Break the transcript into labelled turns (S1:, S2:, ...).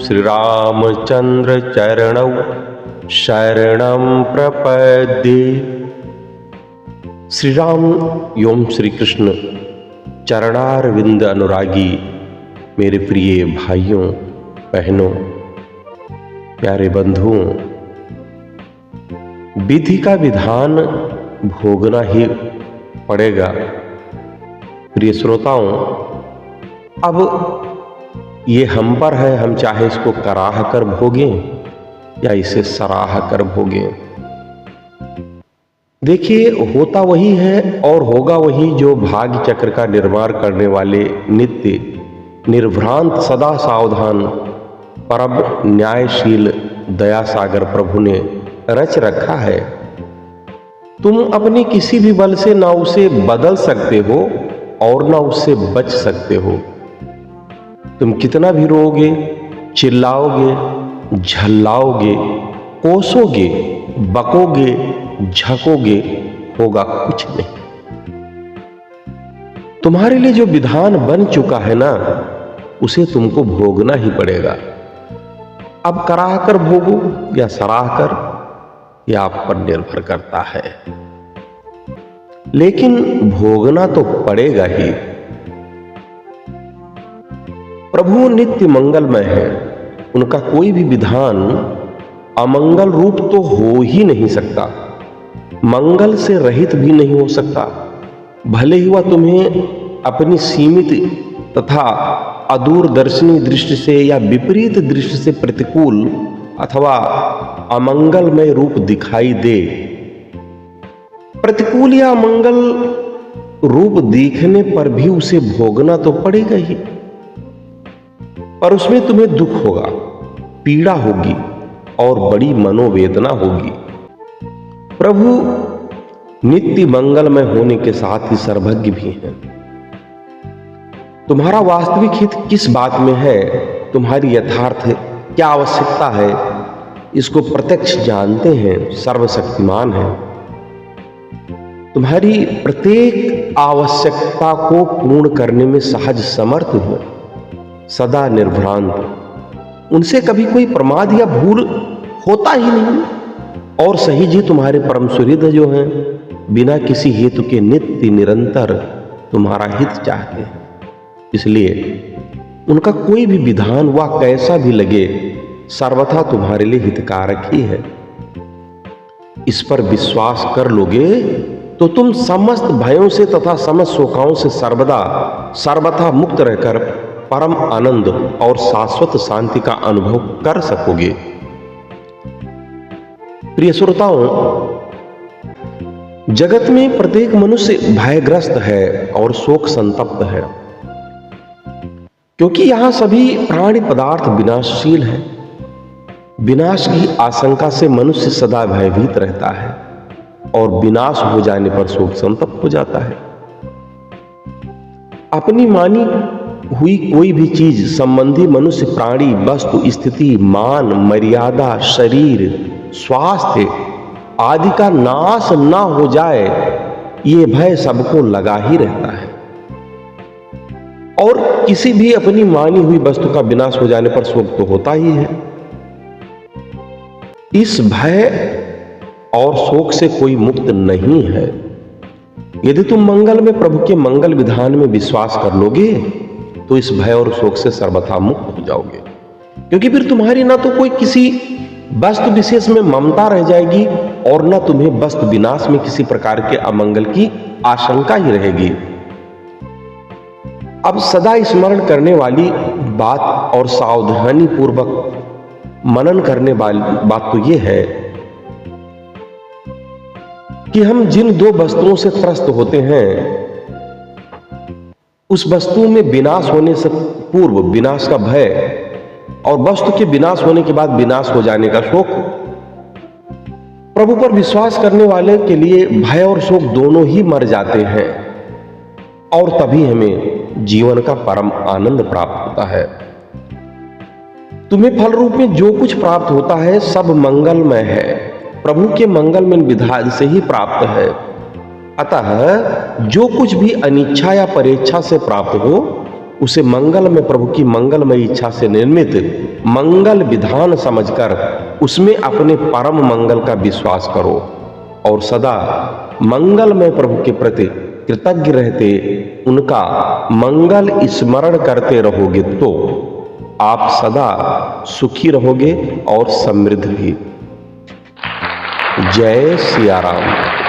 S1: श्री रामचंद्र चरणौ शरणं प्रपद्ये। श्री राम एवं श्री कृष्ण चरणारविंद अनुरागी मेरे प्रिय भाइयों बहनों प्यारे बंधुओं, विधि का विधान भोगना ही पड़ेगा। प्रिय श्रोताओं, अब ये हम पर है, हम चाहे इसको कराह कर भोगें या इसे सराह कर भोगें। देखिए, होता वही है और होगा वही जो भाग्य चक्र का निर्माण करने वाले नित्य निर्भ्रांत सदा सावधान परम न्यायशील दया सागर प्रभु ने रच रखा है। तुम अपने किसी भी बल से ना उसे बदल सकते हो और ना उससे बच सकते हो। तुम कितना भी रोओगे, चिल्लाओगे, झल्लाओगे, कोसोगे, बकोगे, झकोगे, होगा कुछ नहीं। तुम्हारे लिए जो विधान बन चुका है ना, उसे तुमको भोगना ही पड़ेगा। अब कराह कर भोगो या सराह कर, यह आप पर निर्भर करता है, लेकिन भोगना तो पड़ेगा ही। प्रभु नित्य मंगलमय है, उनका कोई भी विधान अमंगल रूप तो हो ही नहीं सकता, मंगल से रहित भी नहीं हो सकता। भले ही वह तुम्हें अपनी सीमित तथा अदूरदर्शनी दृष्टि से या विपरीत दृष्टि से प्रतिकूल अथवा अमंगलमय रूप दिखाई दे। प्रतिकूल या अमंगल रूप दिखने पर भी उसे भोगना तो पड़ेगा ही, पर उसमें तुम्हें दुख होगा, पीड़ा होगी और बड़ी मनोवेदना होगी। प्रभु नित्य मंगलमय होने के साथ ही सर्वज्ञ भी हैं। तुम्हारा वास्तविक हित किस बात में है, तुम्हारी यथार्थ क्या आवश्यकता है, इसको प्रत्यक्ष जानते हैं, सर्वशक्तिमान है। तुम्हारी प्रत्येक आवश्यकता को पूर्ण करने में सहज समर्थ है, सदा निर्भ्रांत, उनसे कभी कोई प्रमाद या भूल होता ही नहीं। और सही जी तुम्हारे परम सुहृद जो हैं, बिना किसी हेतु के नित्य निरंतर तुम्हारा हित चाहते हैं। इसलिए उनका कोई भी विधान वह कैसा भी लगे, सर्वथा तुम्हारे लिए हितकारक ही है। इस पर विश्वास कर लोगे तो तुम समस्त भयों से तथा समस्त शोकाओं से सर्वथा मुक्त रहकर परम आनंद और शाश्वत शांति का अनुभव कर सकोगे। प्रिय श्रोताओं, जगत में प्रत्येक मनुष्य भयग्रस्त है और शोक संतप्त है, क्योंकि यहां सभी प्राणी पदार्थ विनाशशील है। विनाश की आशंका से मनुष्य सदा भयभीत रहता है और विनाश हो जाने पर शोक संतप्त हो जाता है। अपनी मानी हुई कोई भी चीज संबंधी मनुष्य, प्राणी, वस्तु, स्थिति, मान, मर्यादा, शरीर, स्वास्थ्य आदि का नाश ना हो जाए, ये भय सबको लगा ही रहता है। और किसी भी अपनी मानी हुई वस्तु का विनाश हो जाने पर शोक तो होता ही है। इस भय और शोक से कोई मुक्त नहीं है। यदि तुम मंगल में प्रभु के मंगल विधान में विश्वास कर लोगे तो इस भय और शोक से सर्वथा मुक्त हो जाओगे, क्योंकि फिर तुम्हारी ना तो कोई किसी वस्तु विशेष में ममता रह जाएगी और ना तुम्हें वस्तु विनाश में किसी प्रकार के अमंगल की आशंका ही रहेगी। अब सदा स्मरण करने वाली बात और सावधानी पूर्वक मनन करने वाली बात तो यह है कि हम जिन दो वस्तुओं से त्रस्त होते हैं, उस वस्तु में विनाश होने से पूर्व विनाश का भय और वस्तु के विनाश होने के बाद विनाश हो जाने का शोक। प्रभु पर विश्वास करने वाले के लिए भय और शोक दोनों ही मर जाते हैं और तभी हमें जीवन का परम आनंद प्राप्त होता है। तुम्हें फल रूप में जो कुछ प्राप्त होता है सब मंगलमय है, प्रभु के मंगलमय विधान से ही प्राप्त है। अतः जो कुछ भी अनिच्छा या परेच्छा से प्राप्त हो उसे मंगल में प्रभु की मंगलमयी इच्छा से निर्मित मंगल विधान समझकर उसमें अपने परम मंगल का विश्वास करो और सदा मंगलमय प्रभु के प्रति कृतज्ञ रहते उनका मंगल स्मरण करते रहोगे तो आप सदा सुखी रहोगे और समृद्ध भी। जय सिया राम।